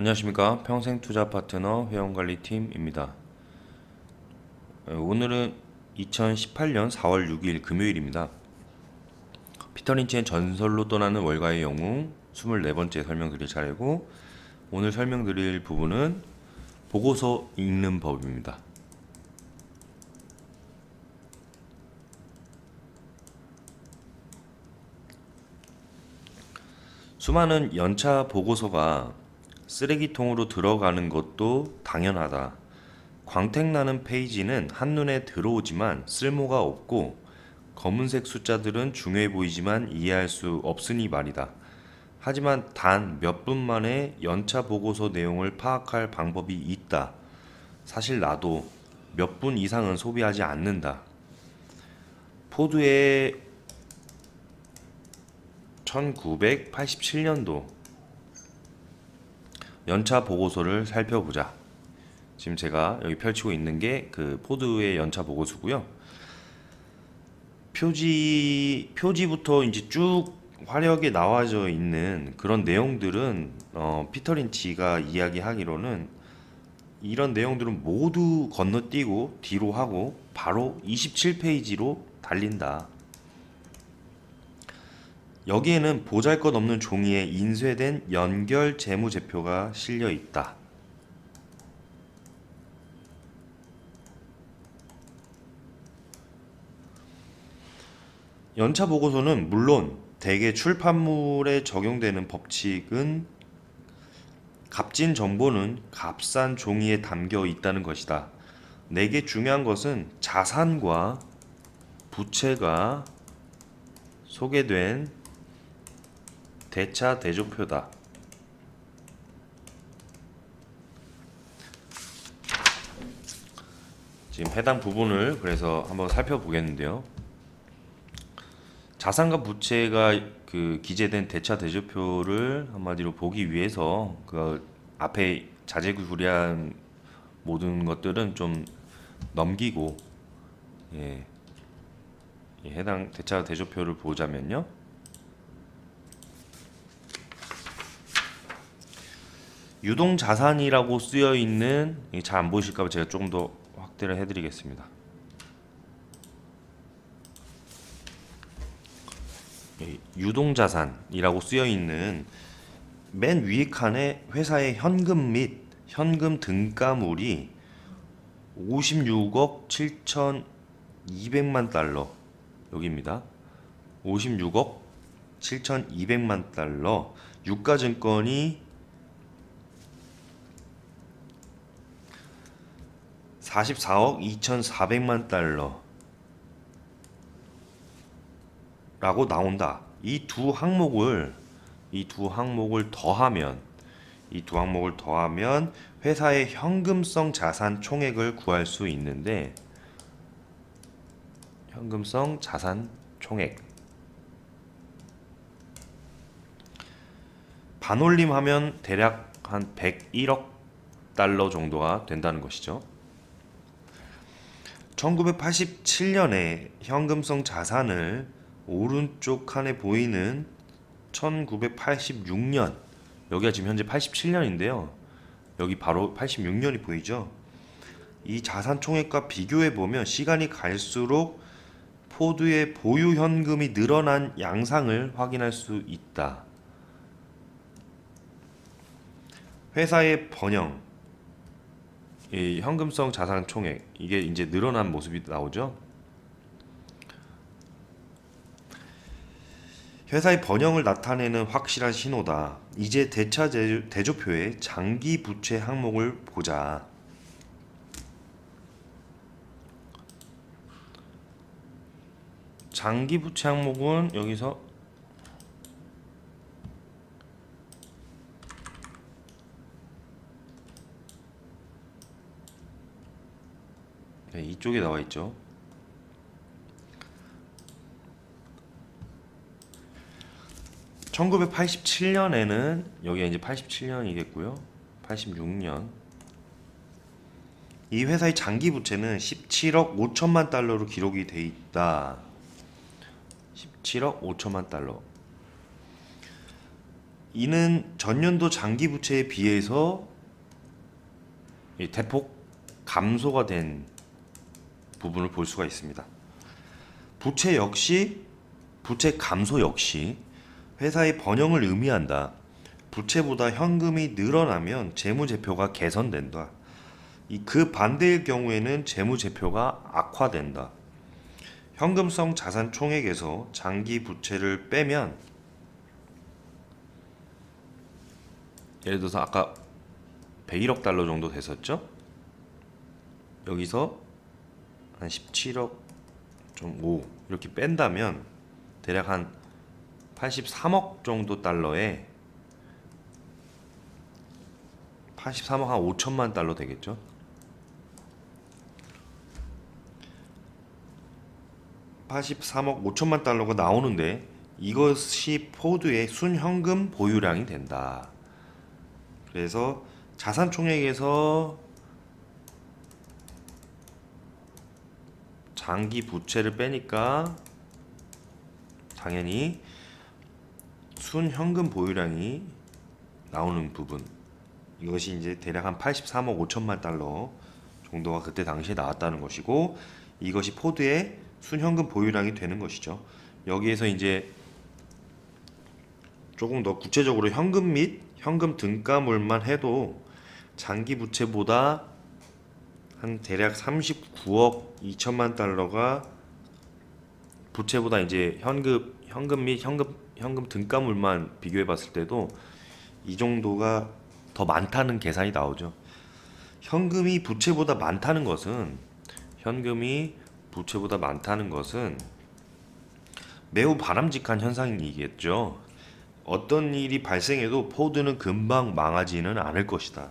안녕하십니까. 평생투자파트너 회원관리팀입니다. 오늘은 2018년 4월 6일 금요일입니다. 피터 린치의 전설로 떠나는 월가의 영웅 24번째 설명드릴 차례고, 오늘 설명드릴 부분은 보고서 읽는 법입니다. 수많은 연차 보고서가 쓰레기통으로 들어가는 것도 당연하다. 광택나는 페이지는 한눈에 들어오지만 쓸모가 없고, 검은색 숫자들은 중요해 보이지만 이해할 수 없으니 말이다. 하지만 단 몇 분 만에 연차 보고서 내용을 파악할 방법이 있다. 사실 나도 몇 분 이상은 소비하지 않는다. 포드의 1987년도 연차 보고서를 살펴보자. 지금 제가 여기 펼치고 있는 게 그 포드의 연차 보고서고요. 표지부터 이제 쭉 화려하게 나와져 있는 그런 내용들은 피터 린치가 이야기하기로는 이런 내용들은 모두 건너뛰고 뒤로 하고 바로 27페이지로 달린다. 여기에는 보잘것없는 종이에 인쇄된 연결 재무제표가 실려 있다. 연차 보고서는 물론 대개 출판물에 적용되는 법칙은 값진 정보는 값싼 종이에 담겨 있다는 것이다. 내게 중요한 것은 자산과 부채가 소개된 대차 대조표다. 지금 해당 부분을 그래서 한번 살펴보겠는데요. 자산과 부채가 기재된 대차 대조표를 한마디로 보기 위해서 그 앞에 자재구리한 모든 것들은 좀 넘기고, 해당 대차 대조표를 보자면요. 유동자산이라고 쓰여 있는, 잘 안 보이실까봐 제가 조금 더 확대를 해드리겠습니다. 유동자산이라고 쓰여 있는 맨 위에 칸에 회사의 현금 및 현금 등가물이 56억 7,200만 달러, 여기입니다. 56억 7,200만 달러, 유가증권이 44억 2,400만 달러 라고 나온다. 이 두 항목을 더하면 회사의 현금성 자산 총액을 구할 수 있는데, 현금성 자산 총액 반올림하면 대략 한 101억 달러 정도가 된다는 것이죠. 1987년에 현금성 자산을 오른쪽 칸에 보이는 1986년, 여기가 지금 현재 87년인데요. 여기 바로 86년이 보이죠. 이 자산 총액과 비교해 보면 시간이 갈수록 포드의 보유 현금이 늘어난 양상을 확인할 수 있다. 회사의 번영, 이 현금성 자산 총액, 이게 이제 늘어난 모습이 나오죠. 회사의 번영을 나타내는 확실한 신호다. 이제 대차 대조표의 장기 부채 항목을 보자. 장기 부채 항목은 여기서 이쪽에 나와 있죠. (1987년에는) 여기가 이제 87년이겠고요. 86년, 이 회사의 장기 부채는 17억 5천만 달러로 기록이 돼 있다. 17억 5천만 달러. 이는 전년도 장기 부채에 비해서 대폭 감소가 된 부분을 볼 수가 있습니다. 부채 감소 역시 회사의 번영을 의미한다. 부채보다 현금이 늘어나면 재무제표가 개선된다. 그 반대일 경우에는 재무제표가 악화된다. 현금성 자산 총액에서 장기 부채를 빼면, 예를 들어서 아까 101억 달러 정도 됐었죠? 여기서 한 17억.5 이렇게 뺀다면 대략 한 83억 정도 달러에 83억 한 5천만 달러 되겠죠? 83억 5천만 달러가 나오는데 이것이 포드의 순현금 보유량이 된다. 그래서 자산 총액에서 장기 부채를 빼니까 당연히 순현금 보유량이 나오는 부분, 이것이 이제 대략 한 83억 5천만 달러 정도가 그때 당시에 나왔다는 것이고, 이것이 포드의 순현금 보유량이 되는 것이죠. 여기에서 이제 조금 더 구체적으로 현금 및 현금 등가물만 해도 장기 부채보다 한 대략 39억 2천만 달러가 부채보다 이제 현금 및 현금 등가물만 비교해 봤을 때도 이 정도가 더 많다는 계산이 나오죠. 현금이 부채보다 많다는 것은 매우 바람직한 현상이겠죠. 어떤 일이 발생해도 포드는 금방 망하지는 않을 것이다.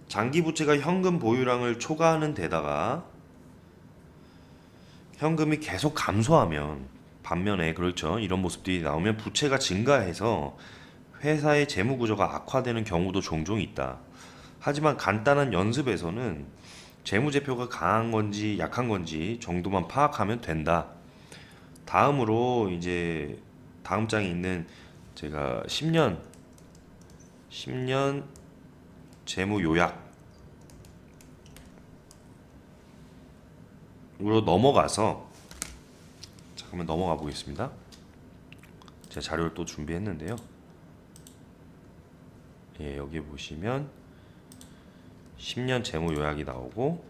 장기 부채가 현금 보유량을 초과하는 데다가 현금이 계속 감소하면, 반면에 그렇죠, 이런 모습들이 나오면 부채가 증가해서 회사의 재무 구조가 악화되는 경우도 종종 있다. 하지만 간단한 연습에서는 재무제표가 강한 건지 약한 건지 정도만 파악하면 된다. 다음으로 이제 다음 장에 있는 제가 10년 재무 요약으로 넘어가서, 잠깐만 넘어가 보겠습니다. 제가 자료를 또 준비했는데요. 예, 여기 보시면 10년 재무 요약이 나오고,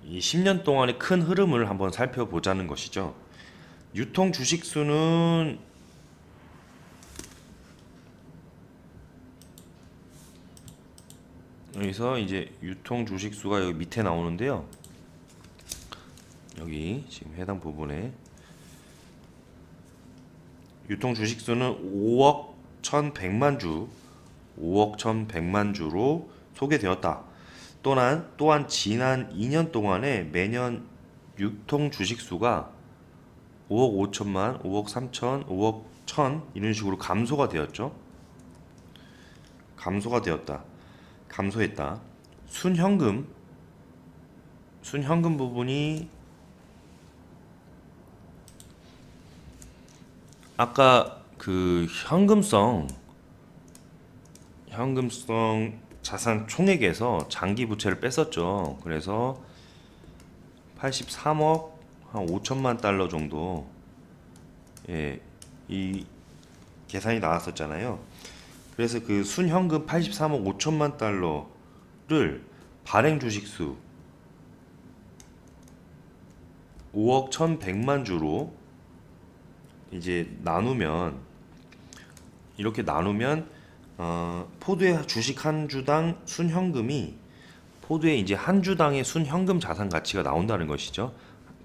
이 10년 동안의 큰 흐름을 한번 살펴보자는 것이죠. 유통 주식 수는 여기서 이제 유통 주식 수가 여기 밑에 나오는데요. 여기 지금 해당 부분에 유통 주식 수는 5억 1,100만 주로 소개되었다. 또한 지난 2년 동안에 매년 유통 주식 수가 5억 5천만, 5억 3천, 5억 1천 이런 식으로 감소했다. 순현금 부분이 아까 그 현금성 자산 총액에서 장기 부채를 뺐었죠. 그래서 83억 한 5천만 달러 정도, 예, 이 계산이 나왔었잖아요. 그래서 그 순현금 83억 5천만 달러를 발행 주식수 5억 1,100만 주로 이제 이렇게 나누면 포드의 주식 한 주당 순현금이, 포드의 이제 한 주당의 순현금 자산 가치가 나온다는 것이죠.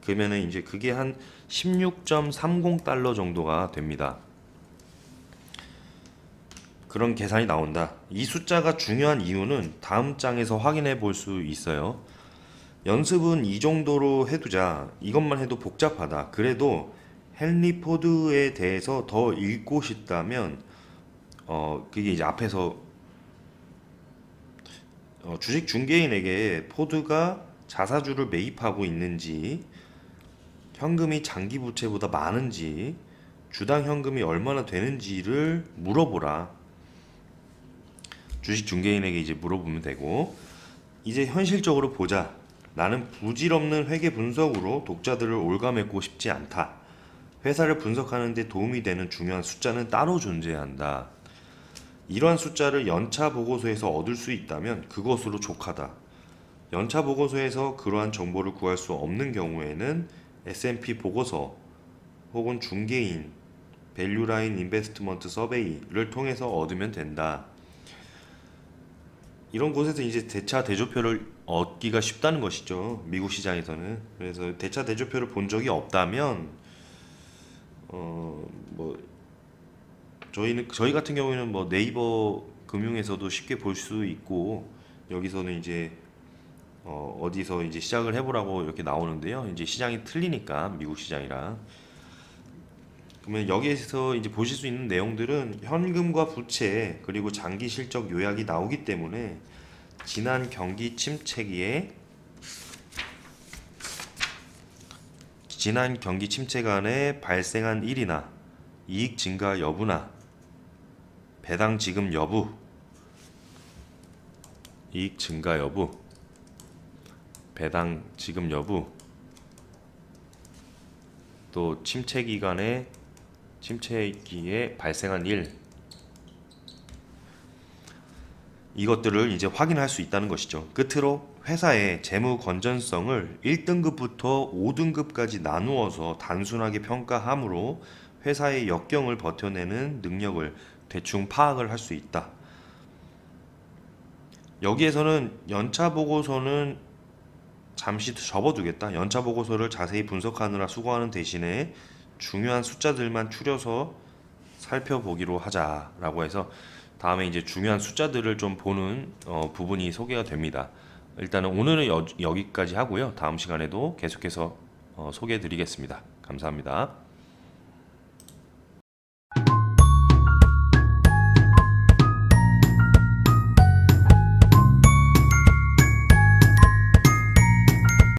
그러면은 이제 그게 한 16.30달러 정도가 됩니다. 그런 계산이 나온다. 이 숫자가 중요한 이유는 다음 장에서 확인해 볼 수 있어요. 연습은 이 정도로 해두자. 이것만 해도 복잡하다. 그래도 헨리 포드에 대해서 더 읽고 싶다면 그게 이제 앞에서 주식 중개인에게 포드가 자사주를 매입하고 있는지, 현금이 장기 부채보다 많은지, 주당 현금이 얼마나 되는지를 물어보라. 주식 중개인에게 이제 물어보면 되고, 이제 현실적으로 보자. 나는 부질없는 회계 분석으로 독자들을 올가매고 싶지 않다. 회사를 분석하는 데 도움이 되는 중요한 숫자는 따로 존재한다. 이러한 숫자를 연차 보고서에서 얻을 수 있다면 그것으로 족하다. 연차 보고서에서 그러한 정보를 구할 수 없는 경우에는 S&P 보고서 혹은 중개인, 밸류라인 인베스트먼트 서베이를 통해서 얻으면 된다. 이런 곳에서 이제 대차 대조표를 얻기가 쉽다는 것이죠. 미국 시장에서는. 그래서 대차 대조표를 본 적이 없다면 뭐 저희 같은 경우에는 뭐 네이버 금융에서도 쉽게 볼 수 있고, 여기서는 이제 어디서 이제 시작을 해보라고 이렇게 나오는데요. 이제 시장이 틀리니까 미국 시장이랑. 그러면 여기에서 이제 보실 수 있는 내용들은 현금과 부채 그리고 장기 실적 요약이 나오기 때문에 지난 경기 침체간에 발생한 일이나 이익 증가 여부나 배당 지급 여부, 이익 증가 여부, 배당 지급 여부, 또 침체기에 발생한 일, 이것들을 이제 확인할 수 있다는 것이죠. 끝으로 회사의 재무 건전성을 1등급부터 5등급까지 나누어서 단순하게 평가하므로 회사의 역경을 버텨내는 능력을 대충 파악을 할 수 있다. 여기에서는 연차 보고서는 잠시 접어두겠다. 연차 보고서를 자세히 분석하느라 수고하는 대신에 중요한 숫자들만 추려서 살펴보기로 하자라고 해서 다음에 이제 중요한 숫자들을 좀 보는 부분이 소개가 됩니다. 일단은 오늘은 여기까지 하고요. 다음 시간에도 계속해서 소개해 드리겠습니다. 감사합니다.